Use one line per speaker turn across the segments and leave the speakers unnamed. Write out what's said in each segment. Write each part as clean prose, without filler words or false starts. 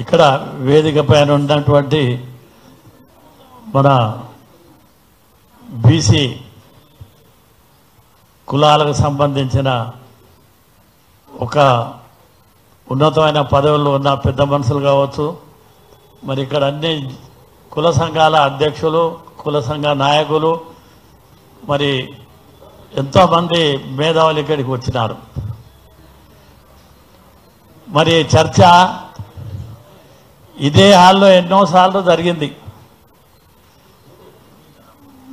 ఇక్కడ వేదిక పైన ఉన్నటువంటి మన బీసీ కులాలకు సంబంధించిన ఒక ఉన్నతమైన పదవుల్లో ఉన్న పెద్ద మనుషులు కావచ్చు, మరి ఇక్కడ అన్ని కుల సంఘాల అధ్యక్షులు, కుల సంఘ నాయకులు, మరి ఎంతోమంది మేధావులు ఇక్కడికి వచ్చినారు. మరి చర్చ ఇదే హాల్లో ఎన్నోసార్లు జరిగింది.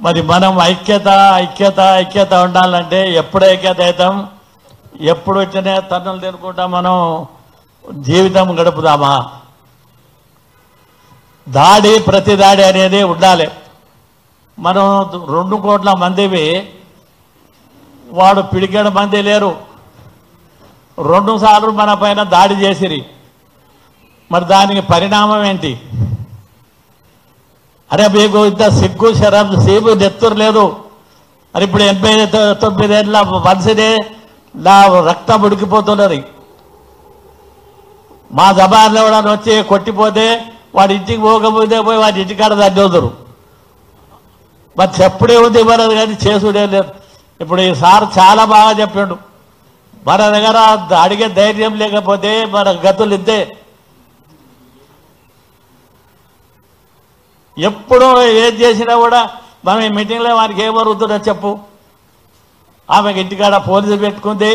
మరి మనం ఐక్యత ఐక్యత ఐక్యత ఉండాలంటే ఎప్పుడు ఐక్యత అవుతాం? ఎప్పుడు వచ్చినా తన్నులు తినుకుంటా మనం జీవితం గడుపుదామా? దాడి ప్రతి దాడి అనేది ఉండాలి. మనం 2 కోట్ల మందివి, వాడు పిడికెడు మంది లేరు, 2 సార్లు మన పైన దాడి చేసిరి. మరి దానికి పరిణామం ఏంటి? అరే మీకు ఇంత సిగ్గు శరం సీబు నెత్తురు లేదు. మరి ఇప్పుడు 89 ఏళ్ళ మనిషినే నా రక్తం ఉడికిపోతున్నది. మా జబాన్లో కూడా వచ్చి కొట్టిపోతే వాడి ఇంటికి పోకపోతే పోయి వాడి ఇంటికాడ తగ్గవుతారు. మరి చెప్పుడే ఉంది మనది, కానీ చేసుడే లేదు. ఇప్పుడు ఈ సార్ చాలా బాగా చెప్పిండు, మన దగ్గర అడిగే ధైర్యం లేకపోతే మన గతులు ఇంతే. ఎప్పుడో ఏం చేసినా కూడా మనం ఈ మీటింగ్లో వారికి ఏమరుగుతుందో చెప్పు. ఆమెకి ఇంటికాడ పోలీసు పెట్టుకుంది,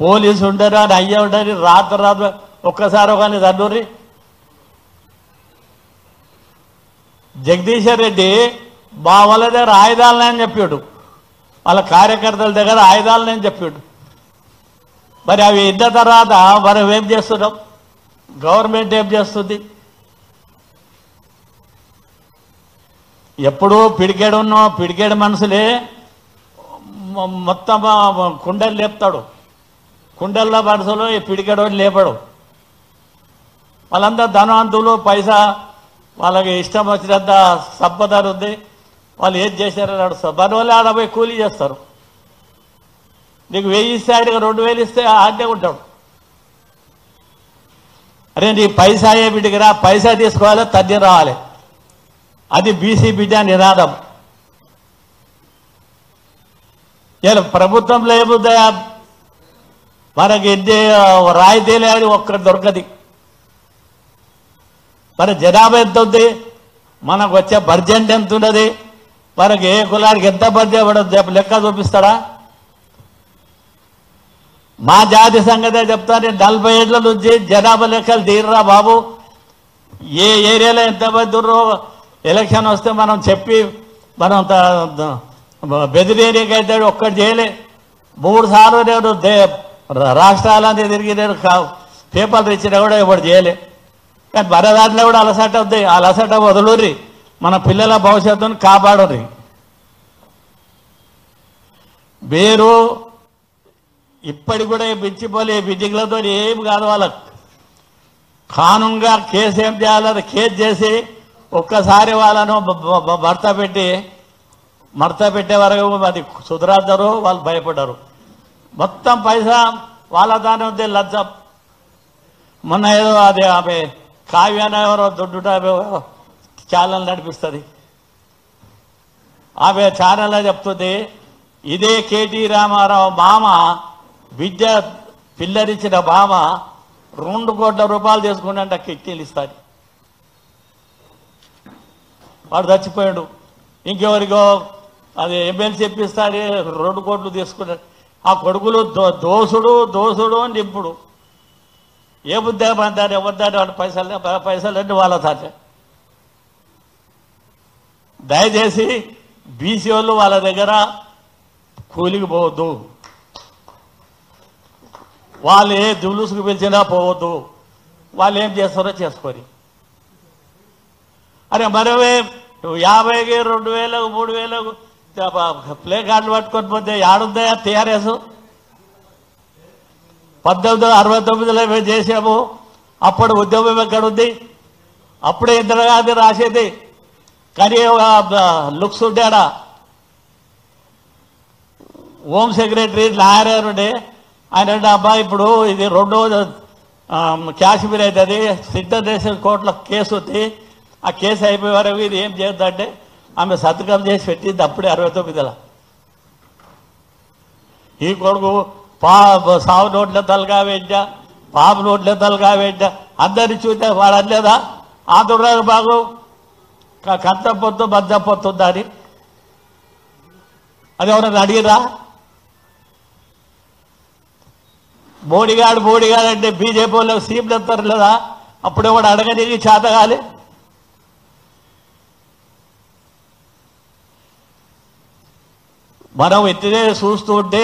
పోలీసు ఉండరు అని అయ్యే ఉండని రాత్రి ఒక్కసారి కానీ తండ్రి. జగదీశ్వర్ రెడ్డి మా వాళ్ళ దగ్గర ఆయుధాలనే చెప్పాడు, వాళ్ళ కార్యకర్తల దగ్గర ఆయుధాలనే చెప్పాడు. మరి అవి ఇన్న తర్వాత మనం ఏం చేస్తున్నాం? గవర్నమెంట్ ఏం చేస్తుంది? ఎప్పుడూ పిడికేడు మనుషులే మొత్తం కుండలు లేపుతాడు. కుండల్లో మనుషులు ఈ పిడికేడు లేపడు. వాళ్ళందరూ ధనవంతులు, పైసా వాళ్ళకి ఇష్టం వచ్చినంత సంపద ఉంది. వాళ్ళు ఏం చేశారని నడుస్తారు. మన వాళ్ళు ఆడపోయి కూలీ చేస్తారు. నీకు 1000 ఇస్తే ఆయనకు 2000 ఇస్తే ఆడే ఉంటాడు. అరే నీ పైసా ఏ బిడ్డకిరా, పైసా తీసుకోవాలి, తద్ది రావాలి. అది బీసీ బిడ్డ నినాదం. ఇలా ప్రభుత్వంలో ఏముందయా, మనకి ఎన్ని రాయితీలే అని ఒక్కటి దొరకది. మరి జనాభా ఎంత ఉంది, మనకు వచ్చే బడ్జెట్ ఎంత ఉన్నది, మనకి ఏ కులానికి ఎంత బడ్జెట్ పడదు లెక్క చూపిస్తాడా? మా జాతి సంగతే చెప్తాను. 40 ఏళ్ల నుంచి జనాభా లెక్కలు తీరురా బాబు. ఏ ఏరియాలో ఎంతమంది ఉన్నారో ఎలక్షన్ వస్తే మనం చెప్పి మనం బెదిరేనికైతే ఒక్కటి చేయలే. 3 సార్లు నేను రాష్ట్రాలన్నీ తిరిగి నేను పేపర్లు ఇచ్చినా కూడా ఎవరు చేయలే. కానీ మన దాంట్లో కూడా అలసట ఉంది. ఆ అలసట వదులుర్రి, మన పిల్లల భవిష్యత్తును కాపాడుర్రి. మీరు ఇప్పటికి కూడా మించిపోలే మీటింగ్లతో ఏం కాదు. వాళ్ళకు కానూన్గా కేసు ఏం చేయాలని కేసు చేసి ఒక్కసారి వాళ్ళను మడత పెట్టే వరకు అది సుధరాద్దరు. వాళ్ళు భయపడ్డారు. మొత్తం పైసా వాళ్ళ దాని ఉంది, లంచం. మొన్న ఏదో అది ఆమె కావ్యాన ఎవరో దొడ్డు ఛానల్ నడిపిస్తుంది. ఆమె ఛానల్లో చెప్తుంది, ఇదే కేటీ రామారావు మామ విద్య పిల్లరిచ్చిన మామ 2 కోట్ల రూపాయలు తీసుకుంటే కిట్టీలు ఇస్తాడు. వాడు చచ్చిపోయాడు. ఇంకెవరికో అది ఎమ్మెల్సీ చెప్పిస్తాడు, 2 కోట్లు తీసుకున్నాడు. ఆ కొడుకులు దోసుడు అని ఇప్పుడు ఏ బుద్ధేమంటారు? ఎవరిదాన్ని వాడు పైసలన్నీ వాళ్ళ తాటే. దయచేసి బీసీ వాళ్ళు వాళ్ళ దగ్గర కూలికి పోవద్దు. వాళ్ళు ఏ జులుసుకు పిలిచినా పోవద్దు. వాళ్ళు ఏం చేస్తారో చేసుకోరి. అరే మనమే 50కి 2000 3000 ప్లే కార్డులు పట్టుకొని పోతే ఏడుందా టీఆర్ఎస్? 1969లో మేము చేసాము. అప్పుడు ఉద్యమం ఎక్కడుంది? అప్పుడే ఇందిరాగాంధీ రాసేది. కానీ లుక్స్ ఉంటాడా? హోమ్ సెక్రటరీ లాయర్ ఉండే ఆయన అంటే అబ్బా ఇప్పుడు ఇది కాశ్మీర్ అవుతుంది, ఇంటర్నేషనల్ కోర్టులో కేసు ఉంది. ఆ కేసు అయిపోయే వరకు ఇది ఏం చేయొద్దంటే ఆమె సంతకం చేసి పెట్టింది అప్పుడే 69లో. ఈ కొడుకు సావు నోట్ల తలగా పెట్టా, పాము నోట్ల తలగా పెట్టా, అందరినీ చూస్తే వాడు అనలేదా ఆంధ్రప్రదేశ్ బాగు కంచ పొత్తు మధ్య పొత్తుందా అని? అది ఎవరైనా అడిగిరా? మోడీగాడు అంటే బీజేపీ వాళ్ళకి సీట్లు ఎత్తారు లేదా? అప్పుడే కూడా అడగనీకి చేతగాలి. మనం ఇట్లనే చూస్తూ ఉంటే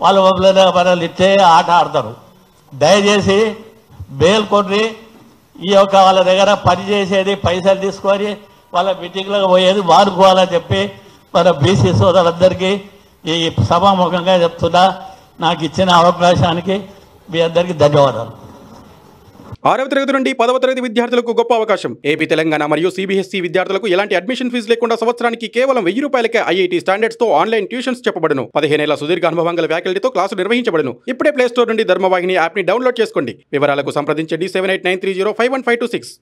వాళ్ళు మనల్ని ఇట్టే ఆట ఆడతారు. దయచేసి మేల్కొని ఈ యొక్క వాళ్ళ దగ్గర పని చేసేది పైసలు తీసుకొని వాళ్ళ మీటింగ్లకు పోయేది మానుకోవాలని చెప్పి మన బీసీ సోదరులందరికీ ఈ సభాముఖంగా చెప్తున్నా. నాకు ఇచ్చిన అవకాశానికి మీ అందరికీ ధన్యవాదాలు.
6వ తరగతి నుండి 10వ తరగతి విద్యార్థులకు గొప్ప అవకాశం. ఏపీ, తెలంగాణ మరియు సిబిఎస్ఈ విద్యార్థులకు ఎలాంటి అడ్మిషన్ ఫీజు లేకుండా సంవత్సరానికి కేవలం 1000 రూపాయలకే ఐఐటీ స్టాండర్డ్స్ తో ఆన్లైన్ ట్యూషన్స్ చెప్పబడును. 15 ఏళ్ల సుదీర్ఘ అనుభవం గల ఫ్యాకల్టీతో క్లాసులు నిర్వహించబడును. ఇప్పుడే ప్లే స్టోర్ నుండి ధర్మవాహిని యాప్ ని డౌన్లోడ్ చేసుకోండి. వివరాలకు సంప్రదించండి 7893051526.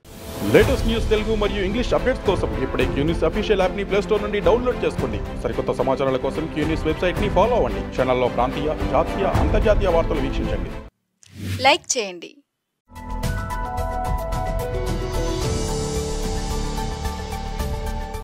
లేటెస్ట్ న్యూస్ తెలుగు మరియు ఇంగ్లీష్ అప్డేట్స్ కోసం ఇప్పుడే క్యూన్యూస్ అఫీషియల్ యాప్ ని ప్లే స్టోర్ నుండి డౌన్లోడ్ చేసుకోండి. సరికొత్త సమాచారాల కోసం క్యూన్యూస్ వెబ్సైట్ ని ఫాలో అవ్వండి. ఛానల్లో ప్రాంతీయ, జాతీయ, అంతర్జాతీయ వార్తలు వీక్షించండి.
లైక్ చేయండి.